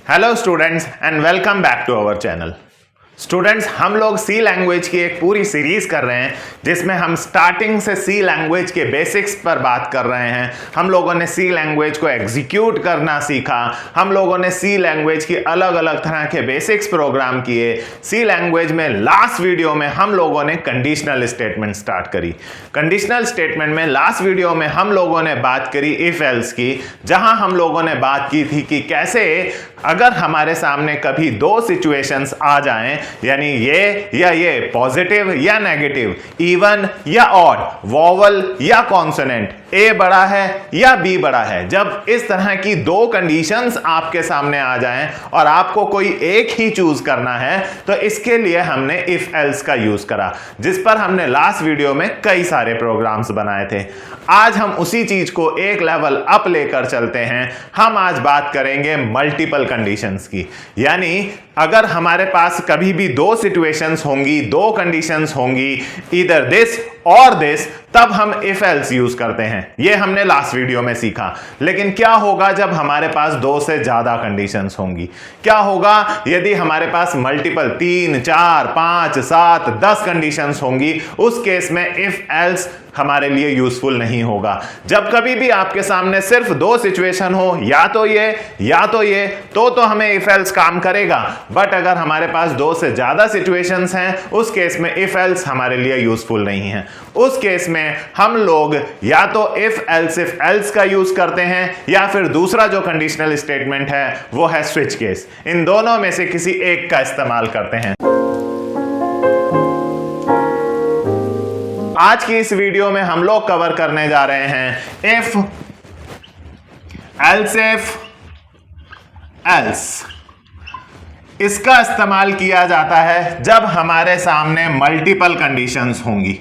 Hello students and welcome back to our channel. Students, हम लोग सी language की एक पूरी सीरीज कर रहे हैं जिसमें हम स्टार्टिंग से सी लैंग्वेज के बेसिक्स पर बात कर रहे हैं। हम लोगों ने सी लैंग्वेज को एग्जीक्यूट करना सीखा, हम लोगों ने सी लैंग्वेज की अलग अलग तरह के बेसिक्स प्रोग्राम किए। सी लैंग्वेज में लास्ट वीडियो में हम लोगों ने कंडीशनल स्टेटमेंट स्टार्ट करी। कंडीशनल स्टेटमेंट में लास्ट वीडियो में हम लोगों ने बात करी इफ एल्स की, जहां हम लोगों ने बात की थी कि कैसे अगर हमारे सामने कभी दो सिचुएशंस आ जाएं, यानी ये या ये, पॉजिटिव या नेगेटिव, इवन या ऑड, वॉवल या कॉन्सोनेंट, ए बड़ा है या बी बड़ा है, जब इस तरह की दो कंडीशंस आपके सामने आ जाएं और आपको कोई एक ही चूज करना है, तो इसके लिए हमने इफ एल्स का यूज करा, जिस पर हमने लास्ट वीडियो में कई सारे प्रोग्राम्स बनाए थे। आज हम उसी चीज को एक लेवल अप लेकर चलते हैं। हम आज बात करेंगे मल्टीपल कंडीशंस की, यानी अगर हमारे पास कभी भी दो सिचुएशंस होंगी, दो कंडीशंस होंगी, ईदर दिस और दिस, तब हम इफ एल्स यूज करते हैं। यह हमने लास्ट वीडियो में सीखा। लेकिन क्या होगा जब हमारे पास दो से ज्यादा कंडीशंस होंगी? क्या होगा यदि हमारे पास मल्टीपल 3, 4, 5, 7, 10 कंडीशंस होंगी? उस केस में इफ एल्स हमारे लिए यूजफुल नहीं होगा। जब कभी भी आपके सामने सिर्फ दो सिचुएशन हो, या तो ये या तो ये, तो हमें इफ एल्स काम करेगा। बट अगर हमारे पास दो से ज्यादा सिचुएशंस हैं, उस केस में इफ एल्स हमारे लिए यूजफुल नहीं है। उस केस में हम लोग या तो इफ एल्स का यूज करते हैं, या फिर दूसरा जो कंडीशनल स्टेटमेंट है वो है स्विच केस। इन दोनों में से किसी एक का इस्तेमाल करते हैं। आज की इस वीडियो में हम लोग कवर करने जा रहे हैं इफ एल्स। इसका इस्तेमाल किया जाता है जब हमारे सामने मल्टीपल कंडीशंस होंगी।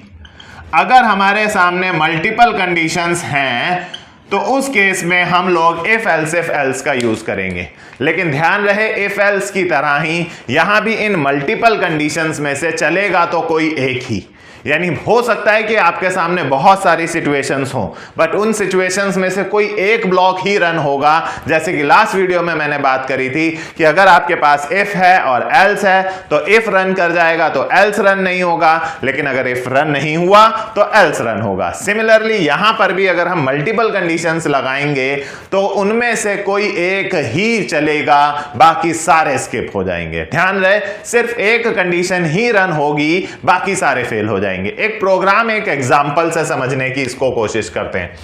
अगर हमारे सामने मल्टीपल कंडीशंस हैं तो उस केस में हम लोग इफ एल्स का यूज करेंगे। लेकिन ध्यान रहे, इफ एल्स की तरह ही यहां भी इन मल्टीपल कंडीशंस में से चलेगा तो कोई एक ही। यानी हो सकता है कि आपके सामने बहुत सारी सिचुएशंस हो, बट उन सिचुएशंस में से कोई एक ब्लॉक ही रन होगा। जैसे कि लास्ट वीडियो में मैंने बात करी थी कि अगर आपके पास इफ है और एल्स है तो इफ रन कर जाएगा तो एल्स रन नहीं होगा, लेकिन अगर इफ रन नहीं हुआ तो एल्स रन होगा। सिमिलरली यहां पर भी अगर हम मल्टीपल कंडीशंस लगाएंगे तो उनमें से कोई एक ही चलेगा, बाकी सारे स्किप हो जाएंगे। ध्यान रहे, सिर्फ एक कंडीशन ही रन होगी, बाकी सारे फेल हो जाएंगे। एक प्रोग्राम एक एग्जांपल से समझने की इसको कोशिश करते हैं।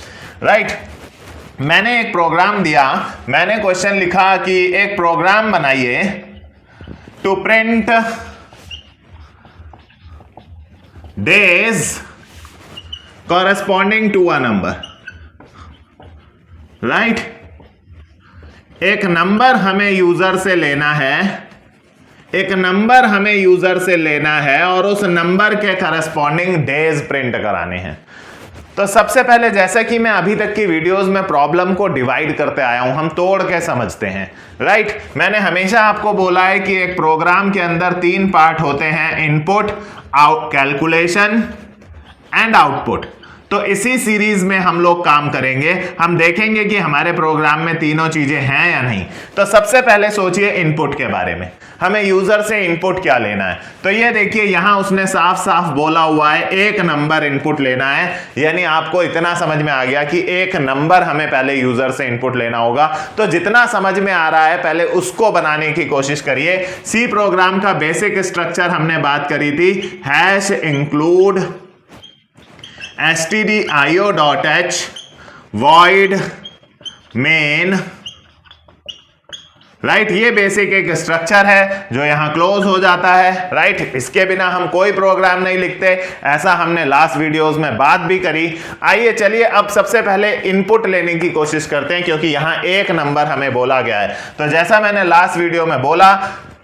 राइट, मैंने एक प्रोग्राम दिया, मैंने क्वेश्चन लिखा कि एक प्रोग्राम बनाइए to print days corresponding to a number. Right, एक नंबर हमें यूजर से लेना है, एक नंबर हमें यूजर से लेना है और उस नंबर के करस्पॉन्डिंग डेज प्रिंट कराने हैं। तो सबसे पहले, जैसा कि मैं अभी तक की वीडियोस में प्रॉब्लम को डिवाइड करते आया हूं, हम तोड़ के समझते हैं। राइट, मैंने हमेशा आपको बोला है कि एक प्रोग्राम के अंदर 3 पार्ट होते हैं, इनपुट, कैलकुलेशन एंड आउटपुट। तो इसी सीरीज में हम लोग काम करेंगे। हम देखेंगे कि हमारे प्रोग्राम में तीनों चीजें हैं या नहीं। तो सबसे पहले सोचिए इनपुट के बारे में, हमें यूजर से इनपुट क्या लेना है। तो ये देखिए, यहां उसने साफ साफ बोला हुआ है एक नंबर इनपुट लेना है, यानी आपको इतना समझ में आ गया कि एक नंबर हमें पहले यूजर से इनपुट लेना होगा। तो जितना समझ में आ रहा है पहले उसको बनाने की कोशिश करिए। सी प्रोग्राम का बेसिक स्ट्रक्चर हमने बात करी थी, hash include stdio.h void main। Right, ये बेसिक एक स्ट्रक्चर है जो यहां क्लोज हो जाता है। राइट, इसके बिना हम कोई प्रोग्राम नहीं लिखते, ऐसा हमने लास्ट वीडियोस में बात भी करी। आइए चलिए अब सबसे पहले इनपुट लेने की कोशिश करते हैं, क्योंकि यहां एक नंबर हमें बोला गया है। तो जैसा मैंने लास्ट वीडियो में बोला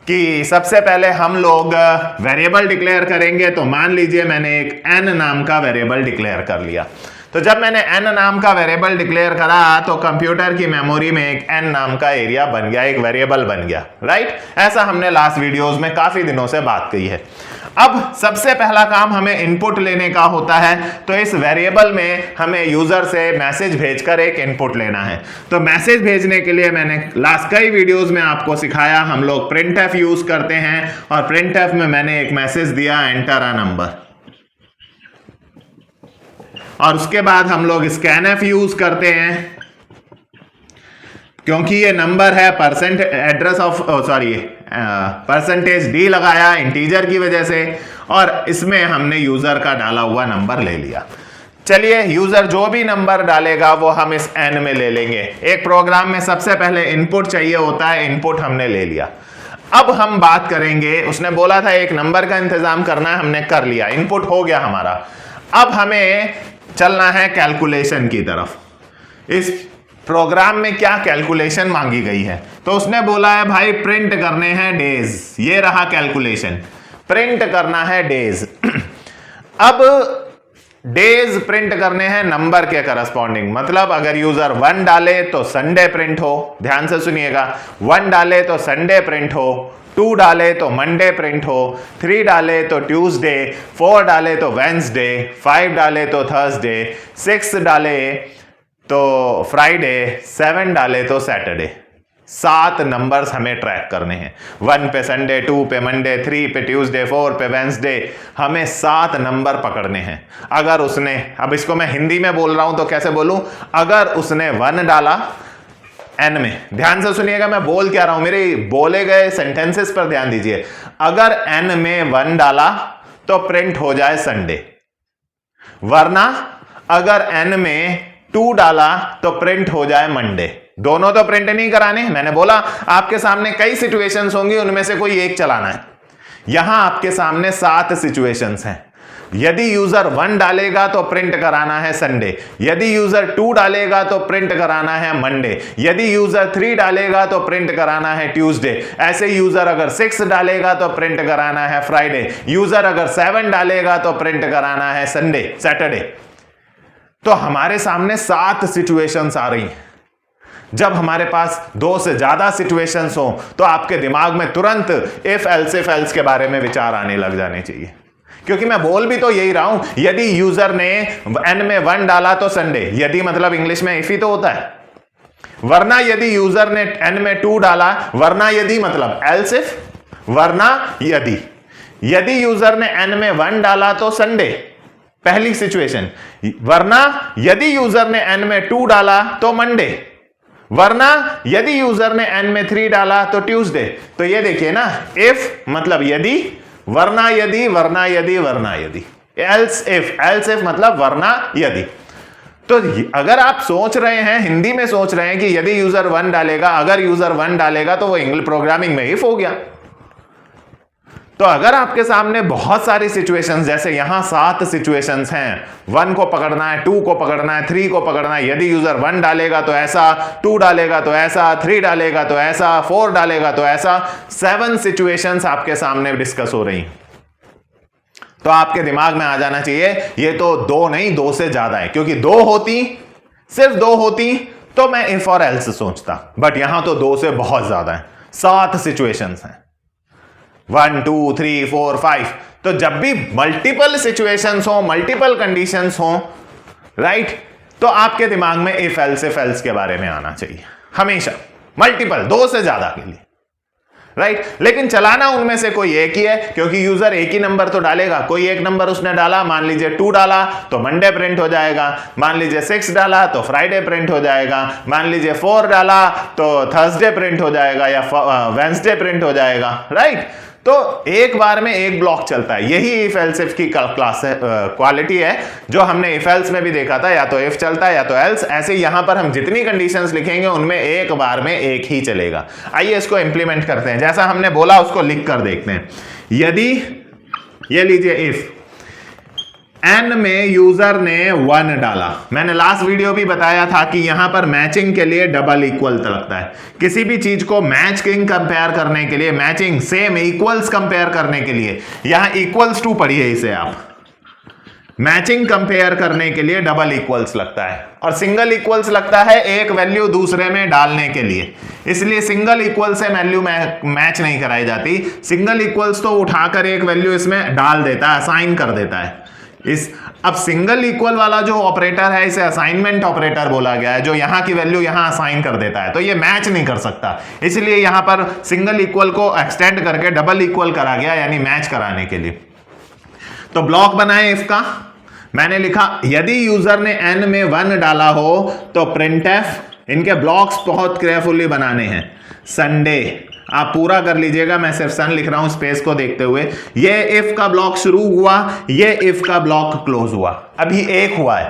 कि सबसे पहले हम लोग वेरिएबल डिक्लेयर करेंगे। तो मान लीजिए मैंने एक n नाम का वेरिएबल डिक्लेयर कर लिया। तो जब मैंने n नाम का वेरिएबल डिक्लेयर करा तो कंप्यूटर की मेमोरी में एक n नाम का एरिया बन गया, एक वेरिएबल बन गया। राइट, ऐसा हमने लास्ट वीडियोस में काफी दिनों से बात की है। अब सबसे पहला काम हमें इनपुट लेने का होता है, तो इस वेरिएबल में हमें यूजर से मैसेज भेजकर एक इनपुट लेना है। तो मैसेज भेजने के लिए मैंने लास्ट कई वीडियोस में आपको सिखाया, हम लोग printf यूज करते हैं और printf में मैंने एक मैसेज दिया एंटर अ नंबर, और उसके बाद हम लोग scanf यूज करते हैं क्योंकि ये नंबर है परसेंटेज डी लगाया इंटीजर की वजह से, और इसमें हमने यूजर का डाला हुआ नंबर ले लिया। चलिए यूजर जो भी नंबर डालेगा वो हम इस n में ले लेंगे। एक प्रोग्राम में सबसे पहले इनपुट चाहिए होता है, इनपुट हमने ले लिया। अब हम बात करेंगे, उसने बोला था एक नंबर का इंतजाम करना है, हमने कर लिया, इनपुट हो गया हमारा। अब हमें चलना है कैलकुलेशन की तरफ। इस प्रोग्राम में क्या कैलकुलेशन मांगी गई है, तो उसने बोला है भाई प्रिंट करने हैं डेज, ये रहा कैलकुलेशन, प्रिंट करना है डेज। अब डेज प्रिंट करने हैं नंबर के करस्पॉन्डिंग, मतलब अगर यूजर 1 डाले तो संडे प्रिंट हो, ध्यान से सुनिएगा, 1 डाले तो संडे प्रिंट हो, 2 डाले तो मंडे प्रिंट हो, 3 डाले तो ट्यूसडे, 4 डाले तो वेंसडे, 5 डाले तो थर्सडे, 6 डाले तो फ्राइडे, 7 डाले तो सैटरडे। 7 नंबर्स हमें ट्रैक करने हैं। 1 पे संडे, 2 पे मंडे, 3 पे ट्यूसडे, 4 पे वेंसडे, हमें 7 नंबर पकड़ने हैं। अगर उसने, अब इसको मैं हिंदी में बोल रहा हूं तो कैसे बोलूं, अगर उसने 1 डाला n में, ध्यान से सुनिएगा मैं बोल क्या रहा हूं, मेरे बोले गए सेंटेंसेस पर ध्यान दीजिए। अगर n में 1 डाला तो प्रिंट हो जाए संडे, वरना अगर n में 2 डाला तो प्रिंट हो जाए मंडे। दोनों तो प्रिंट नहीं कराने, मैंने बोला आपके सामने कई सिचुएशंस होंगी, उनमें से कोई एक चलाना है। यहां आपके सामने 7 सिचुएशंस हैं। यदि यूजर 1 डालेगा तो प्रिंट कराना है संडे, यदि यूजर 2 डालेगा तो प्रिंट कराना है मंडे, यदि यूजर 3 डालेगा तो प्रिंट कराना है ट्यूसडे, ऐसे यूजर अगर 6 डालेगा तो प्रिंट कराना है फ्राइडे, यूजर अगर 7 डालेगा तो प्रिंट कराना है संडे, सैटरडे। तो हमारे सामने 7 सिचुएशंस आ रही हैं। जब हमारे पास 2 से ज्यादा सिचुएशंस हो तो आपके दिमाग में तुरंत इफ एल्स के बारे में विचार आने लग जाने चाहिए, क्योंकि मैं बोल भी तो यही रहा हूं। यदि यूजर ने n में 1 डाला तो संडे, यदि मतलब इंग्लिश में इफ ही तो होता है, वरना यदि यूजर ने n में 2 डाला, वरना यदि मतलब एल्स इफ, वरना यदि यूजर ने n में 1 डाला तो संडे, पहली सिचुएशन, वरना यदि यूजर ने n में 2 डाला तो मंडे, वरना यदि यूजर ने n में 3 डाला तो ट्यूसडे। तो ये देखिए ना, इफ मतलब यदि, वरना यदि, वरना यदि, वरना यदि, एल्स इफ मतलब वरना यदि। तो अगर आप सोच रहे हैं, हिंदी में सोच रहे हैं कि यदि यूजर 1 डालेगा, अगर यूजर 1 डालेगा तो वो इंग्लिश प्रोग्रामिंग में इफ हो गया। तो अगर आपके सामने बहुत सारी सिचुएशंस, जैसे यहां 7 सिचुएशंस हैं, 1 को पकड़ना है, 2 को पकड़ना है, 3 को पकड़ना है, यदि यूजर 1 डालेगा तो ऐसा, 2 डालेगा तो ऐसा, 3 डालेगा तो ऐसा, 4 डालेगा तो ऐसा, 7 सिचुएशंस आपके सामने डिस्कस हो रही। तो आपके दिमाग में आ जाना चाहिए ये तो 2 नहीं, 2 से ज्यादा है, क्योंकि 2 होती, सिर्फ 2 होती तो मैं इफ और एल्स सोचता, बट यहां तो 2 से बहुत ज्यादा है, 7 सिचुएशंस हैं, 1 2 3 4 5। तो जब भी मल्टीपल सिचुएशंस हो, मल्टीपल कंडीशंस हो, राइट, तो आपके दिमाग में इफ एल्स के बारे में आना चाहिए हमेशा, मल्टीपल, 2 से ज्यादा के लिए, राइट। लेकिन चलाना उनमें से कोई एक ही है, क्योंकि यूजर एक ही नंबर तो डालेगा। कोई एक नंबर उसने डाला, मान लीजिए 2 डाला तो मंडे प्रिंट हो जाएगा, मान लीजिए 6 डाला तो फ्राइडे प्रिंट हो जाएगा, मान लीजिए 4 डाला तो थर्सडे प्रिंट हो जाएगा या वेंसडे प्रिंट हो जाएगा, राइट। तो एक बार में एक ब्लॉक चलता है, यही इफ एल्स इफ की क्लास क्वालिटी है जो हमने इफ एल्स में भी देखा था, या तो इफ चलता है या तो एल्स। ऐसे यहां पर हम जितनी कंडीशंस लिखेंगे उनमें एक बार में एक ही चलेगा। आइए इसको इंप्लीमेंट करते हैं, जैसा हमने बोला उसको लिख कर देखते हैं। यदि, ये लीजिए, इफ n में यूजर ने 1 डाला, मैंने लास्ट वीडियो भी बताया था कि यहां पर मैचिंग के लिए डबल इक्वल लगता है। किसी भी चीज को मैचिंग कंपेयर करने के लिए, मैचिंग सेम इक्वल्स कंपेयर करने के लिए, यहां इक्वल्स टू पढ़िए इसे आप, मैचिंग कंपेयर करने के लिए डबल इक्वल्स लगता है और सिंगल इक्वल्स लगता है एक वैल्यू दूसरे में डालने के लिए। इसलिए सिंगल इक्वल से वैल्यू मैच नहीं कराई जाती। सिंगल इक्वल्स तो उठाकर एक वैल्यू इसमें डाल देता है, असाइन कर देता है। अब सिंगल इक्वल वाला जो ऑपरेटर है इसे असाइनमेंट ऑपरेटर बोला गया है, जो यहां की वैल्यू यहां असाइन कर देता है, तो ये मैच नहीं कर सकता। इसलिए यहां पर सिंगल इक्वल को एक्सटेंड करके डबल इक्वल करा गया, यानी मैच कराने के लिए। तो ब्लॉक बनाए इसका, मैंने लिखा यदि यूजर ने n में 1 डाला हो तो printf, इनके ब्लॉक्स बहुत केयरफुली बनाने हैं। संडे आप पूरा कर लीजिएगा, मैं सिर्फ सन लिख रहा हूं स्पेस को देखते हुए। ये इफ का ब्लॉक शुरू हुआ, ये इफ का ब्लॉक क्लोज हुआ, अभी एक हुआ है।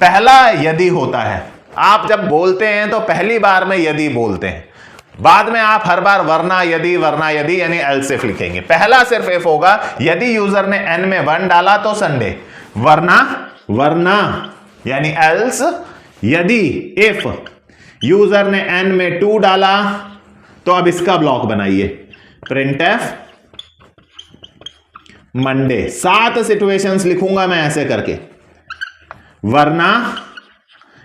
पहला यदि होता है, आप जब बोलते हैं तो पहली बार में यदि बोलते हैं, बाद में आप हर बार वरना यदि यानी एल्स इफ लिखेंगे। पहला सिर्फ इफ होगा, यदि यूजर ने n में 1 डाला तो संडे, वरना यानी एल्स, यदि इफ यूजर ने n में 2 डाला तो अब इसका ब्लॉक बनाइए, प्रिंटफ मंडे। 7 सिचुएशंस लिखूंगा मैं ऐसे करके। वरना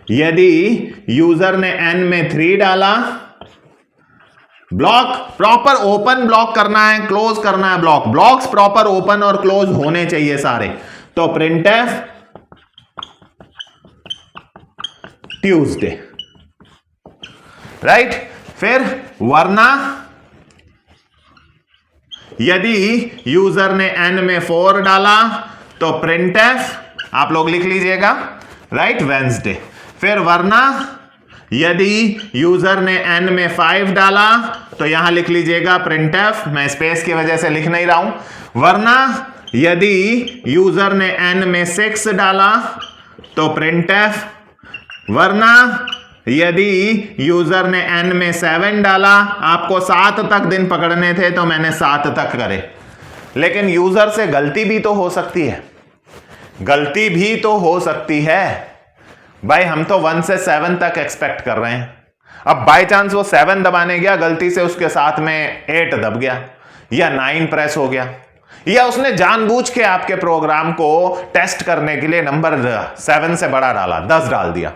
यदि यूजर ने n में 3 डाला, ब्लॉक प्रॉपर ओपन ब्लॉक करना है, क्लोज करना है ब्लॉक, ब्लॉक्स प्रॉपर ओपन और क्लोज होने चाहिए सारे। तो प्रिंटफ ट्यूसडे, राइट। फिर वरना यदि यूजर ने n में 4 डाला तो प्रिंटफ, आप लोग लिख लीजिएगा, राइट, वेंसडे। फिर वरना यदि यूजर ने n में 5 डाला तो यहां लिख लीजिएगा प्रिंटफ, मैं स्पेस की वजह से लिख नहीं रहा हूं। वरना यदि यूजर ने n में 6 डाला तो प्रिंटफ। वरना यदि यूजर ने n में 7 डाला, आपको 7 तक दिन पकड़ने थे तो मैंने 7 तक करे, लेकिन यूजर से गलती भी तो हो सकती है, गलती भी तो हो सकती है भाई। हम तो 1 से 7 तक एक्सपेक्ट कर रहे हैं। अब बाय चांस वो 7 दबाने गया, गलती से उसके साथ में 8 दब गया या 9 प्रेस हो गया, या उसने जानबूझ के आपके प्रोग्राम को टेस्ट करने के लिए नंबर 7 से बड़ा डाला, 10 डाल दिया,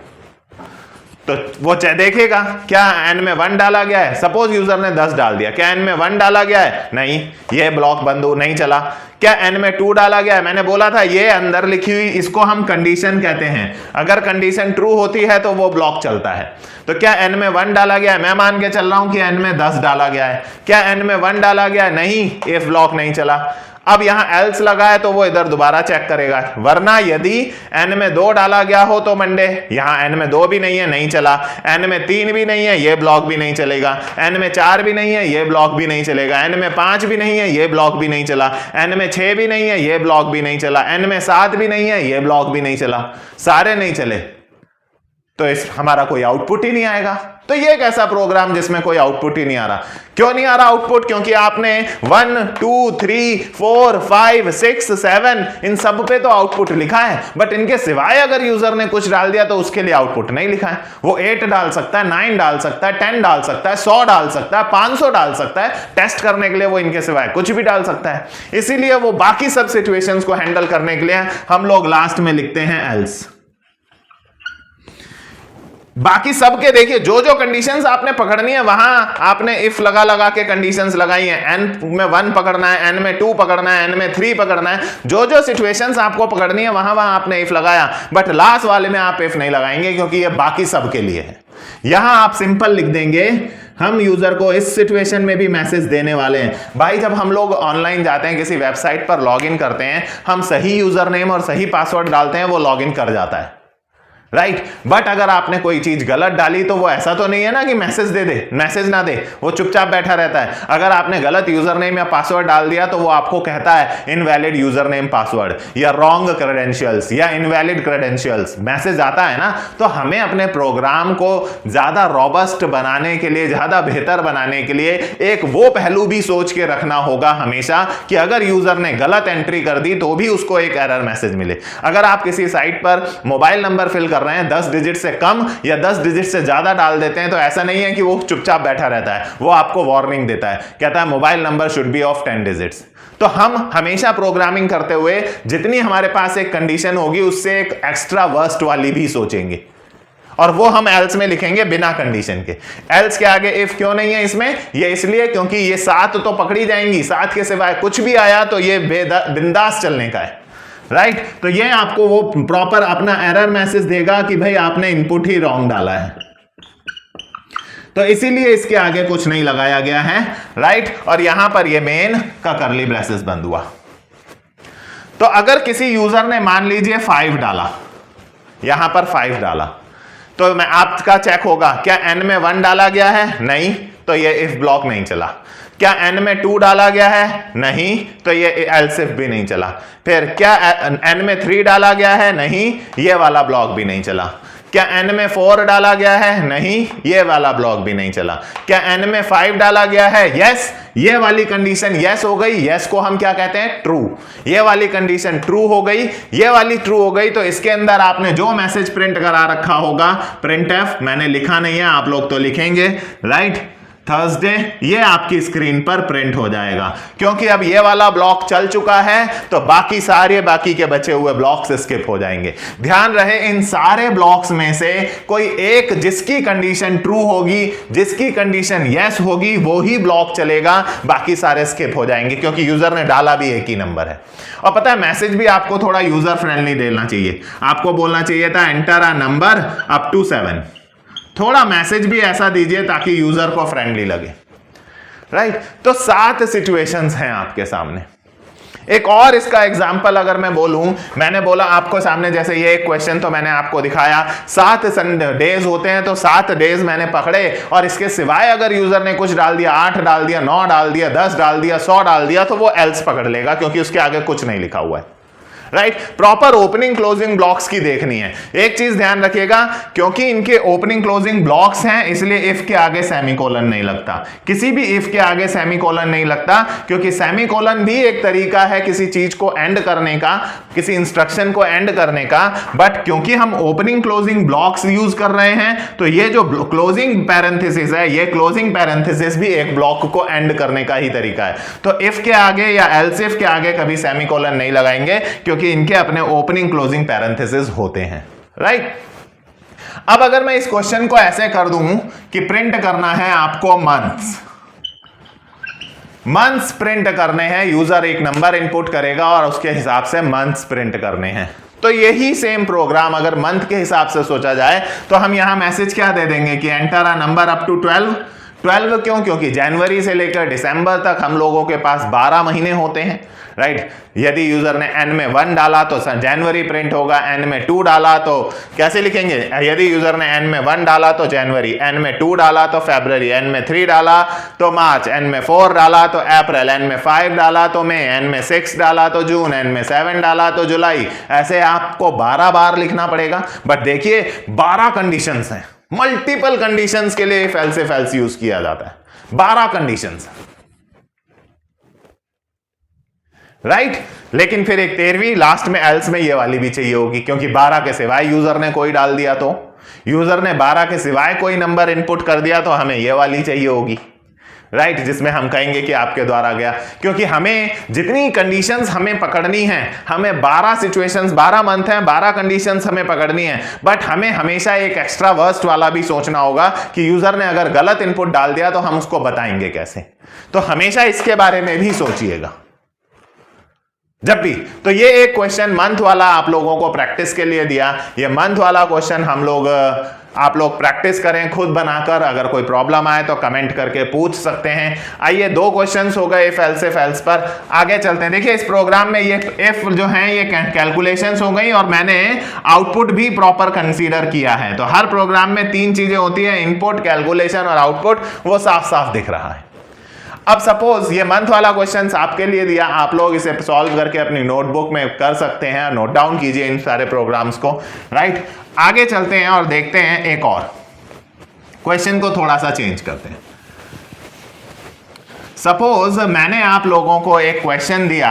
तो वो देखेगा क्या n में 1 डाला गया है। सपोज यूजर ने 10 डाल दिया, क्या n में 1 डाला गया है? नहीं, ये ब्लॉक बंद नहीं चला। क्या n में 2 डाला गया है? मैंने बोला था ये अंदर लिखी हुई, इसको हम कंडीशन कहते हैं। अगर कंडीशन ट्रू होती है तो वो ब्लॉक चलता है। तो क्या n में 1 डाला गया है? मैं मान के चल रहा हूं कि n में 10 डाला गया है। क्या n में 1 डाला गया है? नहीं, इफ ब्लॉक नहीं चला। अब यहां एल्स लगा है तो वो इधर दोबारा चेक करेगा। वरना यदि n में 2 डाला गया हो तो मंडे, यहां n में 2 भी नहीं है, नहीं चला। n में 3 भी नहीं है, ये ब्लॉक भी नहीं चलेगा। n में 4 भी नहीं है, ये ब्लॉक भी नहीं चलेगा। n में 5 भी नहीं है, ये ब्लॉक भी नहीं चला। n में 6 भी नहीं है, ये ब्लॉक भी नहीं चला। n में 7 भी नहीं है, ये ब्लॉक भी नहीं चला। सारे नहीं चले तो हमारा कोई आउटपुट ही नहीं आएगा। तो ये एक ऐसा प्रोग्राम जिसमें कोई आउटपुट ही नहीं आ रहा। क्यों नहीं आ रहा आउटपुट? क्योंकि आपने 1 2 3 4 5 6 7 इन सब पे तो आउटपुट लिखा है, बट इनके सिवाय अगर यूजर ने कुछ डाल दिया तो उसके लिए आउटपुट नहीं लिखा है। वो 8 डाल सकता है, 9 डाल सकता है, 10 डाल सकता है, 100 डाल सकता है, 500 डाल सकता है। टेस्ट करने के लिए वो इनके सिवाय कुछ भी डाल सकता है। इसीलिए वो बाकी सब सिचुएशंस को हैंडल करने के लिए हम लोग लास्ट में लिखते हैं एल्स। बाकी सबके देखिए जो जो कंडीशंस आपने पकड़नी है वहां आपने इफ लगा लगा के कंडीशंस लगाई है। n में 1 पकड़ना है, n में 2 पकड़ना है, n में 3 पकड़ना है। जो जो सिचुएशंस आपको पकड़नी है वहां वहां आपने इफ लगाया, बट लास्ट वाले में आप इफ नहीं लगाएंगे क्योंकि ये बाकी सबके लिए है। यहां आप सिंपल लिख देंगे हम यूजर को इस सिचुएशन में भी मैसेज देने वाले हैं। भाई जब हम लोग ऑनलाइन जाते हैं, किसी वेबसाइट पर लॉगिन करते हैं, हम सही यूजर नेम और सही पासवर्ड डालते हैं, वो लॉगिन कर जाता है, राइट। बट अगर आपने कोई चीज गलत डाली तो वो ऐसा तो नहीं है ना कि मैसेज दे दे, मैसेज ना दे, वो चुपचाप बैठा रहता है। अगर आपने गलत यूजर नेम या पासवर्ड डाल दिया तो वो आपको कहता है इनवैलिड यूजर नेम पासवर्ड या रॉन्ग क्रेडेंशियल्स या इनवैलिड क्रेडेंशियल्स, मैसेज आता है ना। तो हमें अपने प्रोग्राम को ज्यादा रॉबस्ट बनाने के लिए, ज्यादा बेहतर बनाने के लिए एक वो पहलू भी सोच के रखना होगा हमेशा कि अगर यूजर ने गलत एंट्री कर दी तो भी उसको एक एरर मैसेज मिले। अगर आप किसी साइट पर मोबाइल नंबर फिल कर रहे हैं 10 डिजिट से कम या 10 डिजिट से ज्यादा डाल देते हैं तो ऐसा नहीं है कि वो चुपचाप बैठा रहता है, वो आपको वार्निंग देता है, कहता है mobile number should be of 10 digits. तो हम हमेशा प्रोग्रामिंग करते हुए जितनी हमारे पास एक कंडीशन होगी उससे एक एक्स्ट्रा वर्स्ट वाली भी सोचेंगे, और वो हम एल्स में लिखेंगे बिना कंडीशन के। एल्स के आगे इफ क्यों नहीं है इसमें? ये इसलिए क्योंकि ये 7 तो पकड़ी जाएंगी, 7 के सिवाय कुछ भी आया तो ये बिंदास चलने का है, राइट। तो ये आपको वो प्रॉपर अपना एरर मैसेज देगा कि भाई आपने इनपुट ही रॉन्ग डाला है, तो इसीलिए इसके आगे कुछ नहीं लगाया गया है, राइट। और यहां पर ये मेन का करली ब्रेसेस बंद हुआ। तो अगर किसी यूजर ने मान लीजिए 5 डाला, यहां पर 5 डाला, तो मैं आपका चेक होगा क्या n में 1 डाला गया है? नहीं, तो ये इफ ब्लॉक नहीं चला। क्या n में 2 डाला गया है? नहीं, तो ये एल्स इफ भी नहीं चला। फिर क्या n में 3 डाला गया है? नहीं, ये वाला ब्लॉक भी नहीं चला। क्या n में 4 डाला गया है? नहीं, ये वाला ब्लॉक भी नहीं चला। क्या n में 5 डाला गया है? यस, ये वाली कंडीशन यस हो गई, यस को हम क्या कहते हैं? ट्रू। ये वाली कंडीशन ट्रू हो गई, ये वाली ट्रू हो गई, तो इसके अंदर आपने जो मैसेज प्रिंट करा रखा होगा प्रिंट एफ, मैंने लिखा नहीं है, आप लोग तो लिखेंगे, राइट, थर्सडे, ये आपकी स्क्रीन पर प्रिंट हो जाएगा। क्योंकि अब ये वाला ब्लॉक चल चुका है तो बाकी के बचे हुए ब्लॉक्स स्किप हो जाएंगे। ध्यान रहे इन सारे ब्लॉक्स में से कोई एक जिसकी कंडीशन ट्रू होगी, जिसकी कंडीशन यस होगी, वो ही ब्लॉक चलेगा, बाकी सारे स्किप हो जाएंगे, क्योंकि यूजर ने डाला भी एक ही नंबर है। और पता है मैसेज भी आपको थोड़ा यूजर फ्रेंडली देना चाहिए, आपको बोलना चाहिए था enter a number up to 7। थोड़ा मैसेज भी ऐसा दीजिए ताकि यूजर को फ्रेंडली लगे, राइट। तो 7 सिचुएशंस हैं आपके सामने। एक और इसका एग्जांपल अगर मैं बोलूं, मैंने बोला आपको सामने, जैसे ये एक क्वेश्चन तो मैंने आपको दिखाया, 7 डेज होते हैं, तो 7 डेज मैंने पकड़े, और इसके सिवाय अगर यूजर ने कुछ डाल दिया, 8 डाल दिया, 9 डाल दिया, 10 डाल दिया, 100 डाल दिया, तो वो एल्स पकड़ लेगा, क्योंकि उसके आगे कुछ नहीं लिखा हुआ है, right. Proper opening closing blocks की देखनी है। एक चीज ध्यान रखिएगा, क्योंकि इनके ओपनिंग क्लोजिंग ब्लॉक्स हैं, इसलिए इफ के आगे सेमीकोलन नहीं लगता, किसी भी इफ के आगे सेमीकोलन नहीं लगता, क्योंकि सेमीकोलन भी एक तरीका है किसी चीज को एंड करने का, किसी इंस्ट्रक्शन को एंड करने का, बट क्योंकि हम ओपनिंग क्लोजिंग ब्लॉक्स यूज कर रहे हैं, तो ये जो क्लोजिंग पैरेंथेसिस है, ये क्लोजिंग पैरेंथेसिस भी एक ब्लॉक को एंड करने का ही तरीका है। तो इफ के आगे या एल्स इफ के आगे कभी सेमीकोलन नहीं लगाएंगे, क्योंकि इनके अपने ओपनिंग क्लोजिंग पैरेंथेसिस होते हैं, राइट। अब अगर मैं इस क्वेश्चन को ऐसे कर दूं कि प्रिंट करना है आपको मंथ्स प्रिंट करने हैं, यूजर एक नंबर इनपुट करेगा और उसके हिसाब से मंथ्स प्रिंट करने हैं, तो यही सेम प्रोग्राम अगर मंथ के हिसाब से सोचा जाए तो हम यहां मैसेज क्या दे देंगे कि enter a number up to 12। 12 क्यों? क्योंकि जनवरी से लेकर दिसंबर तक हम लोगों के पास 12 महीने होते हैं, राइट। यदि यूजर ने n में 1 डाला तो जनवरी प्रिंट होगा, n में 2 डाला तो कैसे लिखेंगे? यदि यूजर ने n में 1 डाला तो जनवरी, n में 2 डाला तो फरवरी, n में 3 डाला तो मार्च, n में 4 डाला तो अप्रैल, n में 5 डाला तो मई, n में 6 डाला तो जून, n में 7 डाला तो जुलाई। ऐसे आपको 12 बार लिखना पड़ेगा। बट देखिए 12 कंडीशंस हैं, मल्टीपल कंडीशंस के लिए इफ एल्स यूज किया जाता है, 12 कंडीशंस, राइट। लेकिन फिर एक 13वीं लास्ट में एल्स में ये वाली भी चाहिए होगी, क्योंकि 12 के सिवाय यूजर ने कोई डाल दिया, तो यूजर ने 12 के सिवाय कोई नंबर इनपुट कर दिया तो हमें ये वाली चाहिए होगी, राइट, जिसमें हम कहेंगे कि आपके द्वारा गया। क्योंकि हमें जितनी कंडीशंस हमें पकड़नी है, हमें 12 सिचुएशंस, 12 मंथ हैं, 12 कंडीशंस हमें पकड़नी है, बट हमें हमेशा एक एक्स्ट्रा वर्स्ट वाला भी सोचना होगा कि यूजर ने अगर गलत इनपुट डाल दिया तो हम उसको बताएंगे कैसे। तो हमेशा इसके बारे में भी सोचिएगा जब भी। तो ये एक क्वेश्चन मंथ वाला आप लोगों को प्रैक्टिस के लिए दिया। ये मंथ वाला क्वेश्चन आप लोग प्रैक्टिस करें खुद बनाकर। अगर कोई प्रॉब्लम आए तो कमेंट करके पूछ सकते हैं। आइए 2 क्वेश्चंस हो गए इफ एल्स पर, आगे चलते हैं। देखिए इस प्रोग्राम में ये इफ जो है ये कैलकुलेशंस हो गई और मैंने आउटपुट भी प्रॉपर कंसीडर किया है। तो हर प्रोग्राम में 3 चीजें होती है, इनपुट, कैलकुलेशन और आउटपुट, वो साफ साफ दिख रहा है। अब सपोज ये मंथ वाला क्वेश्चन आपके लिए दिया, आप लोग इसे सॉल्व करके अपनी नोटबुक में कर सकते हैं, नोट डाउन कीजिए इन सारे प्रोग्राम्स को, राइट। आगे चलते हैं और देखते हैं एक और क्वेश्चन को थोड़ा सा चेंज करते हैं। सपोज मैंने आप लोगों को एक क्वेश्चन दिया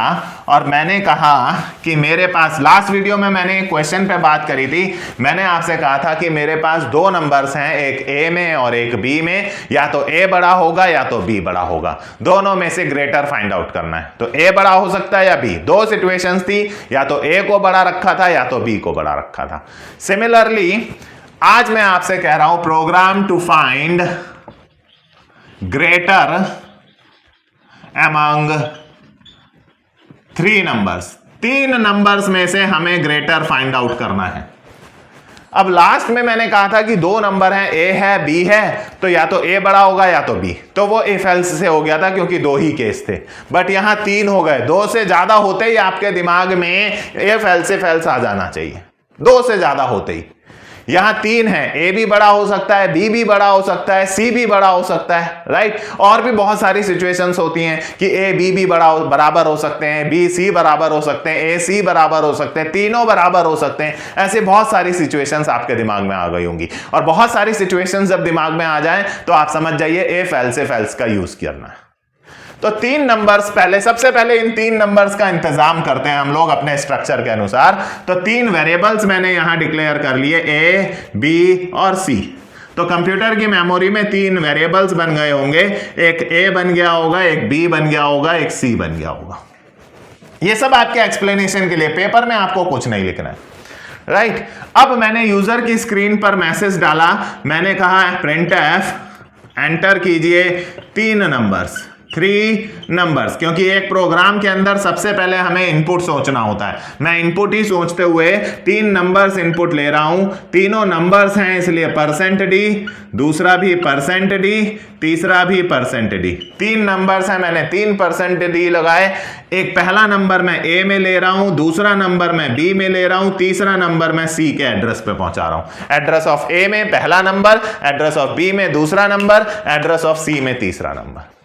और मैंने कहा कि मेरे पास लास्ट वीडियो में मैंने एक क्वेश्चन पे बात करी थी। मैंने आपसे कहा था कि मेरे पास दो नंबर्स हैं, एक ए में और एक बी में, या तो ए बड़ा होगा या तो बी बड़ा होगा, दोनों में से ग्रेटर फाइंड आउट करना है। तो ए बड़ा हो सकता है या बी, दो सिचुएशंस थी, या तो ए को बड़ा रखा था या तो बी को बड़ा रखा था। सिमिलरली आज मैं आपसे कह रहा हूं program to find greater among three numbers, तीन नंबर्स में से हमें ग्रेटर फाइंड आउट करना है। अब लास्ट में मैंने कहा था कि दो नंबर हैं, ए है बी है, तो या तो ए बड़ा होगा या तो बी, तो वो इफ एल्स से हो गया था क्योंकि दो ही केस थे। बट यहां तीन हो गए, दो से ज्यादा होते ही आपके दिमाग में इफ एल्स आ जाना चाहिए, दो से ज्यादा होते ही। यहां तीन है, ए भी बड़ा हो सकता है, बी भी बड़ा हो सकता है, सी भी बड़ा हो सकता है, राइट। और भी बहुत सारी सिचुएशंस होती हैं कि ए बी भी बराबर हो सकते हैं, बी सी बराबर हो सकते हैं, ए सी बराबर हो सकते हैं, तीनों बराबर हो सकते हैं। ऐसे बहुत सारी सिचुएशंस आपके दिमाग में आ गई होंगी, और बहुत सारी सिचुएशंस जब दिमाग में आ जाए तो आप समझ जाइए इफ एल्स का यूज करना है। तो तीन नंबर्स, पहले सबसे पहले इन तीन नंबर्स का इंतजाम करते हैं हम लोग अपने स्ट्रक्चर के अनुसार। तो तीन वेरिएबल्स मैंने यहां डिक्लेयर कर लिए, ए बी और सी। तो कंप्यूटर की मेमोरी में तीन वेरिएबल्स बन गए होंगे, एक ए बन गया होगा, एक बी बन गया होगा, एक सी बन गया होगा। ये सब आपके एक्सप्लेनेशन के लिए, पेपर में आपको कुछ नहीं लिखना है, राइट। अब मैंने यूजर की स्क्रीन पर मैसेज डाला, मैंने कहा प्रिंट एफ, एंटर कीजिए तीन नंबर्स, थ्री नंबर्स, क्योंकि एक प्रोग्राम के अंदर सबसे पहले हमें इनपुट सोचना होता है। मैं इनपुट ही सोचते हुए तीन नंबर्स इनपुट ले रहा हूं, तीनों नंबर्स हैं इसलिए %d, दूसरा भी %d, तीसरा भी %d। तीन नंबर्स हैं, मैंने 3 %d लगाए। एक पहला नंबर मैं ए में ले रहा हूं, दूसरा नंबर मैं बी में ले रहा हूं, तीसरा नंबर मैं सी के एड्रेस पे पहुंचा रहा हूं। एड्रेस ऑफ ए में पहला नंबर, एड्रेस ऑफ बी में दूसरा नंबर, एड्रेस ऑफ सी में तीसरा नंबर।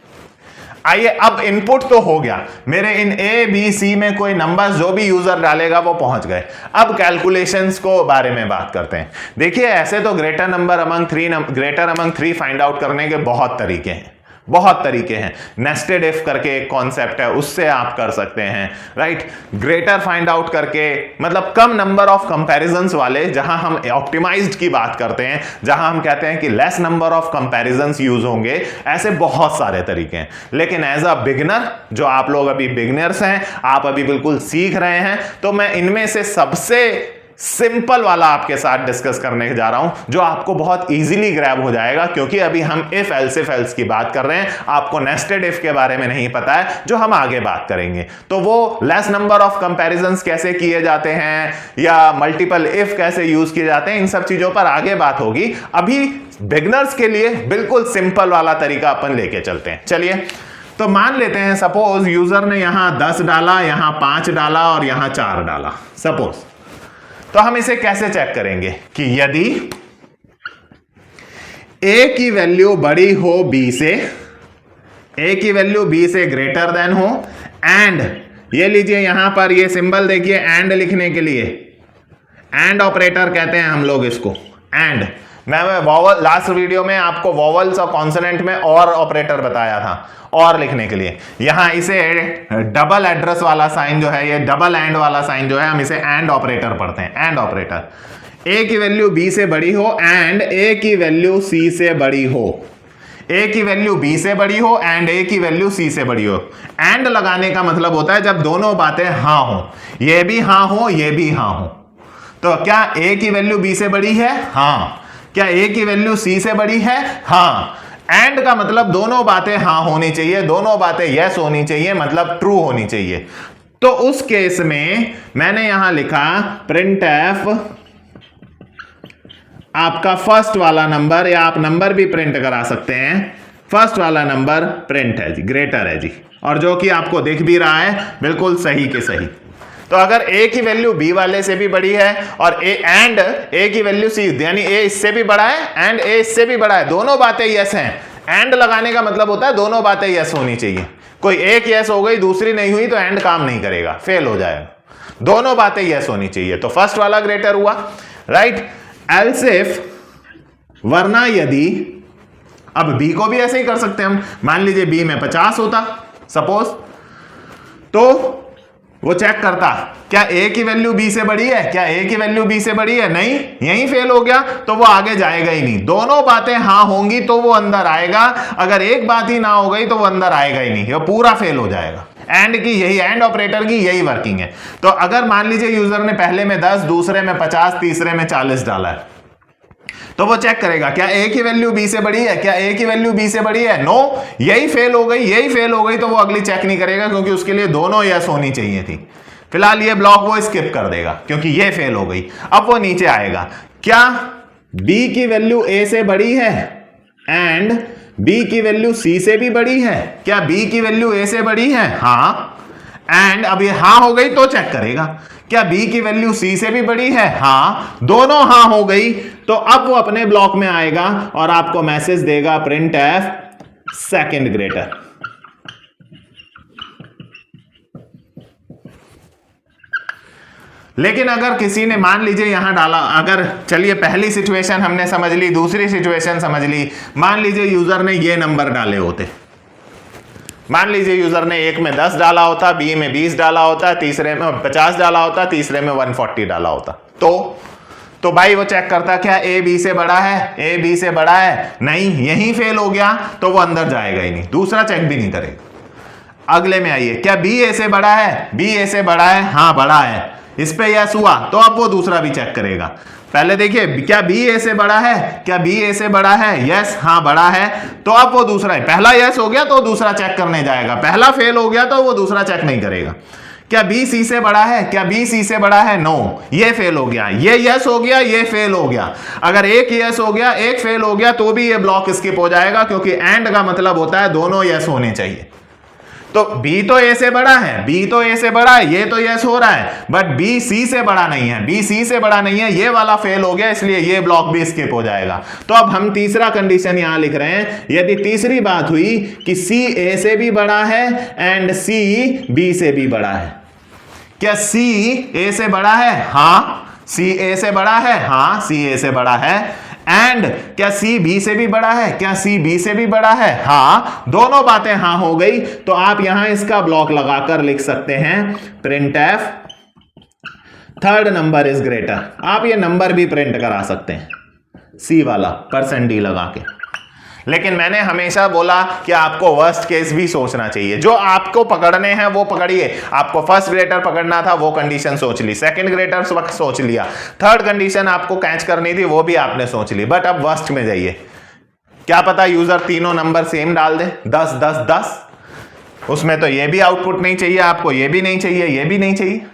आइए, अब इनपुट तो हो गया, मेरे इन ए बी सी में कोई नंबर जो भी यूजर डालेगा वो पहुंच गए। अब कैलकुलेशंस को बारे में बात करते हैं। देखिए, ऐसे तो greater among three find out करने के बहुत तरीके हैं, बहुत तरीके हैं। नेस्टेड इफ करके एक कॉन्सेप्ट है, उससे आप कर सकते हैं, राइट। ग्रेटर फाइंड आउट करके, मतलब कम नंबर ऑफ कंपैरिजंस वाले, जहां हम ऑप्टिमाइज्ड की बात करते हैं, जहां हम कहते हैं कि less number of comparisons use होंगे। ऐसे बहुत सारे तरीके हैं, लेकिन एज अ बिगिनर, जो आप लोग अभी बिगिनर्स हैं, आप अभी बिल्कुल सीख रहे हैं, तो मैं इनमें से सबसे सिंपल वाला आपके साथ डिस्कस करने जा रहा हूं, जो आपको बहुत इजीली ग्रैब हो जाएगा, क्योंकि अभी हम इफ एल्स की बात कर रहे हैं। आपको नेस्टेड इफ के बारे में नहीं पता है, जो हम आगे बात करेंगे। तो वो लेस नंबर ऑफ कंपैरिजंस कैसे किए जाते हैं, या मल्टीपल इफ कैसे यूज किए जाते हैं, इन सब चीजों पर आगे बात होगी। अभी बिगिनर्स के लिए बिल्कुल सिंपल वाला तरीका अपन लेके चलते हैं। चलिए, तो मान लेते हैं सपोज यूजर ने यहां 10 डाला, यहां 5 डाला और यहां 4 डाला, सपोज। तो हम इसे कैसे चेक करेंगे कि यदि ए की वैल्यू बड़ी हो बी से, ए की वैल्यू बी से ग्रेटर देन हो, एंड ये लीजिए यहां पर ये सिंबल देखिए एंड लिखने के लिए, एंड ऑपरेटर कहते हैं हम लोग इसको। एंड मैं वॉवल, लास्ट वीडियो में आपको वॉवल्स और कॉन्सोनेंट में और ऑपरेटर बताया था, और लिखने के लिए। यहां इसे डबल एड्रेस वाला साइन जो है, ये डबल एंड वाला साइन जो है, हम इसे एंड ऑपरेटर पढ़ते हैं। एंड ऑपरेटर, ए की वैल्यू बी से बड़ी हो एंड ए की वैल्यू सी से बड़ी हो, ए की वैल्यू बी से बड़ी हो एंड ए की वैल्यू सी से बड़ी हो। एंड लगाने का मतलब होता है जब दोनों बातें हां हो, ये भी हां हो, ये भी हां हो। तो क्या ए की वैल्यू बी से बड़ी है? हां। क्या ए की वैल्यू सी से बड़ी है? हां। एंड का मतलब दोनों बातें हां होनी चाहिए, दोनों बातें यस होनी चाहिए, मतलब ट्रू होनी चाहिए। तो उस केस में मैंने यहां लिखा प्रिंट एफ आपका फर्स्ट वाला नंबर, या आप नंबर भी प्रिंट करा सकते हैं, फर्स्ट वाला नंबर प्रिंट है जी, ग्रेटर है जी, और जो कि आपको दिख भी रहा है बिल्कुल सही के सही। तो अगर ए की वैल्यू बी वाले से भी बड़ी है और एंड ए की वैल्यू सी, यानी ए इससे भी बड़ा है एंड ए इससे भी बड़ा है, दोनों बातें यस हैं। एंड लगाने का मतलब होता है दोनों बातें यस होनी चाहिए। कोई एक यस हो गई दूसरी नहीं हुई तो एंड काम नहीं करेगा, फेल हो जाएगा। दोनों बातें यस होनी चाहिए, तो फर्स्ट वाला ग्रेटर हुआ, राइट। एल्स इफ, वरना यदि, अब बी को भी ऐसे ही कर सकते हैं हम। मान लीजिए बी में 50 होता सपोज, तो वो चेक करता क्या ए की वैल्यू बी से बड़ी है, क्या ए की वैल्यू बी से बड़ी है, नहीं, यहीं फेल हो गया तो वो आगे जाएगा ही नहीं। दोनों बातें हां होंगी तो वो अंदर आएगा, अगर एक बात ही ना हो गई तो वो अंदर आएगा ही नहीं, वो पूरा फेल हो जाएगा। एंड की यही, एंड ऑपरेटर की यही वर्किंग है। तो अगर मान लीजिए यूजर ने पहले में 10, दूसरे में 50, तीसरे में 40 डाला है, तो वो चेक करेगा क्या ए की वैल्यू बी से बड़ी है, क्या ए की वैल्यू बी से बड़ी है, नो, यही फेल हो गई, यही फेल हो गई, तो वो अगली चेक नहीं करेगा क्योंकि उसके लिए दोनों यस होनी चाहिए थी। फिलहाल ये ब्लॉक वो स्किप कर देगा क्योंकि ये फेल हो गई। अब वो नीचे आएगा, क्या बी की वैल्यू ए से बड़ी है एंड बी की वैल्यू सी से भी बड़ी है, क्या बी की वैल्यू ए से बड़ी है, हां, एंड अब ये हां हो गई तो चेक करेगा क्या बी की वैल्यू सी से भी बड़ी है, हां, दोनों हां हो गई, तो अब वो अपने ब्लॉक में आएगा और आपको मैसेज देगा प्रिंट एफ सेकंड ग्रेटर। लेकिन अगर किसी ने मान लीजिए यहां डाला, अगर चलिए पहली सिचुएशन हमने समझ ली, दूसरी सिचुएशन समझ ली, मान लीजिए यूजर ने ये नंबर डाले होते, मान लीजिए यूजर ने एक में 10 डाला होता, बी में 20 डाला होता, तीसरे में 50 डाला होता, तीसरे में 140 डाला होता, तो भाई वो चेक करता क्या ए बी से बड़ा है, ए बी से बड़ा है, नहीं, यहीं फेल हो गया तो वो अंदर जाएगा ही नहीं, दूसरा चेक भी नहीं करेगा। अगले में आइए, क्या बी ए से बड़ा है, बी ए से बड़ा है, हां बड़ा है, इस पे यस हुआ तो अब वो दूसरा भी चेक करेगा। पहले देखिए क्या बी ए से बड़ा है, क्या बी ए से बड़ा है, यस, हां बड़ा है, तो अब वो दूसरा है, पहला यस हो गया तो दूसरा चेक करने जाएगा, पहला फेल हो गया तो वो दूसरा चेक नहीं करेगा। क्या बी सी से बड़ा है, क्या बी सी से बड़ा है, नो, ये फेल हो गया, ये यस हो गया, ये फेल हो गया। अगर एक यस हो गया, एक फेल हो गया तो भी ये ब्लॉक स्किप हो जाएगा क्योंकि एंड का मतलब होता है दोनों यस होने चाहिए। तो B तो A से बड़ा है, B तो A से बड़ा है, ये तो यस हो रहा है, बट B C से बड़ा नहीं है, B C से बड़ा नहीं है, ये वाला फेल हो गया, इसलिए ये ब्लॉक भी स्किप हो जाएगा। तो अब हम तीसरा कंडीशन यहां लिख रहे हैं, यदि तीसरी बात हुई कि C A से भी बड़ा है एंड C B से भी बड़ा है, क्या C A से बड़ा है, हां, C A से बड़ा है, हां, C A से बड़ा है, एंड क्या सी बी से भी बड़ा है, क्या सी बी से भी बड़ा है, हां, दोनों बातें हां हो गई, तो आप यहां इसका ब्लॉक लगाकर लिख सकते हैं print F third number is greater. आप ये नंबर भी प्रिंट करा सकते हैं सी वाला %d लगा के, लेकिन मैंने हमेशा बोला कि आपको वर्स्ट केस भी सोचना चाहिए, जो आपको पकड़ने हैं वो पकड़िए। आपको फर्स्ट ग्रेटर पकड़ना था, वो कंडीशन सोच ली, सेकंड ग्रेटर सोच लिया, थर्ड कंडीशन आपको कैच करनी थी, वो भी आपने सोच ली, बट अब वर्स्ट में जाइए। क्या पता यूजर तीनों नंबर सेम डाल दे, 10 10 10, उसमें तो ये भी आउटपुट नहीं चाहिए आपको, ये भी नहीं चाहिए, ये भी नहीं चाहिए।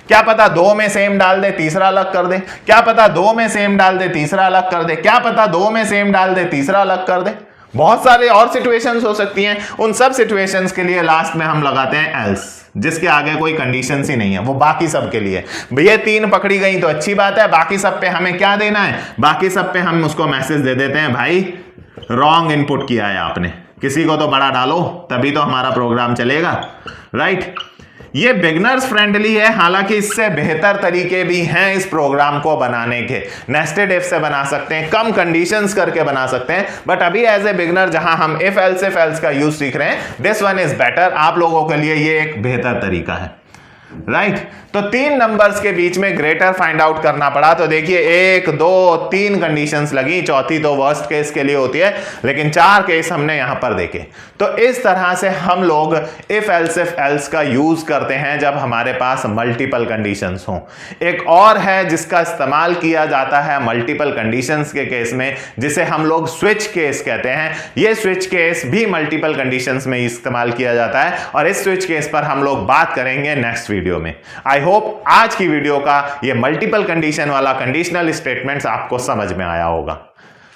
क्या पता 2 में सेम डाल दे, तीसरा अलग कर दे, क्या पता 2 में सेम डाल दे, तीसरा अलग कर दे, क्या पता 2 में सेम डाल दे, तीसरा अलग कर दे। बहुत सारे और सिचुएशंस हो सकती हैं, उन सब सिचुएशंस के लिए लास्ट में हम लगाते हैं एल्स, जिसके आगे कोई कंडीशंस ही नहीं है, वो बाकी सब के लिए। ये 3 पकड़ी गई तो अच्छी बात है, बाकी सब पे हमें क्या देना है, बाकी सब पे हम उसको मैसेज दे देते हैं, भाई रॉन्ग इनपुट किया है आपने, किसी को तो बड़ा डालो तभी तो हमारा प्रोग्राम चलेगा, राइट। ये बिगनर्स फ्रेंडली है, हालांकि इससे बेहतर तरीके भी हैं इस प्रोग्राम को बनाने के। नेस्टेड इफ से बना सकते हैं, कम कंडीशंस करके बना सकते हैं, बट अभी एज ए बिगनर जहां हम इफ एल्स का यूज सीख रहे हैं, दिस वन इज बेटर। आप लोगों के लिए ये एक बेहतर तरीका है, राइट। तो 3 नंबर्स के बीच में ग्रेटर फाइंड आउट करना पड़ा, तो देखिए 1 2 3 कंडीशंस लगी, चौथी तो वर्स्ट केस के लिए होती है, लेकिन 4 केस हमने यहां पर देखे। तो इस तरह से हम लोग इफ एल्स का यूज करते हैं जब हमारे पास मल्टीपल कंडीशंस हों। एक और है जिसका इस्तेमाल किया जाता है मल्टीपल कंडीशंस के केस में, जिसे हम लोग स्विच केस कहते हैं। ये स्विच केस भी मल्टीपल कंडीशंस में इस्तेमाल किया जाता है, और इस स्विच केस पर हम लोग बात करेंगे नेक्स्ट वीडियो में। आई होप आज की वीडियो का ये मल्टीपल कंडीशन वाला कंडीशनल स्टेटमेंट्स आपको समझ में आया होगा।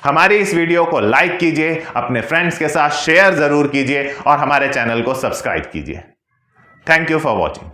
हमारी इस वीडियो को लाइक कीजिए, अपने फ्रेंड्स के साथ शेयर जरूर कीजिए, और हमारे चैनल को सब्सक्राइब कीजिए। Thank you for watching.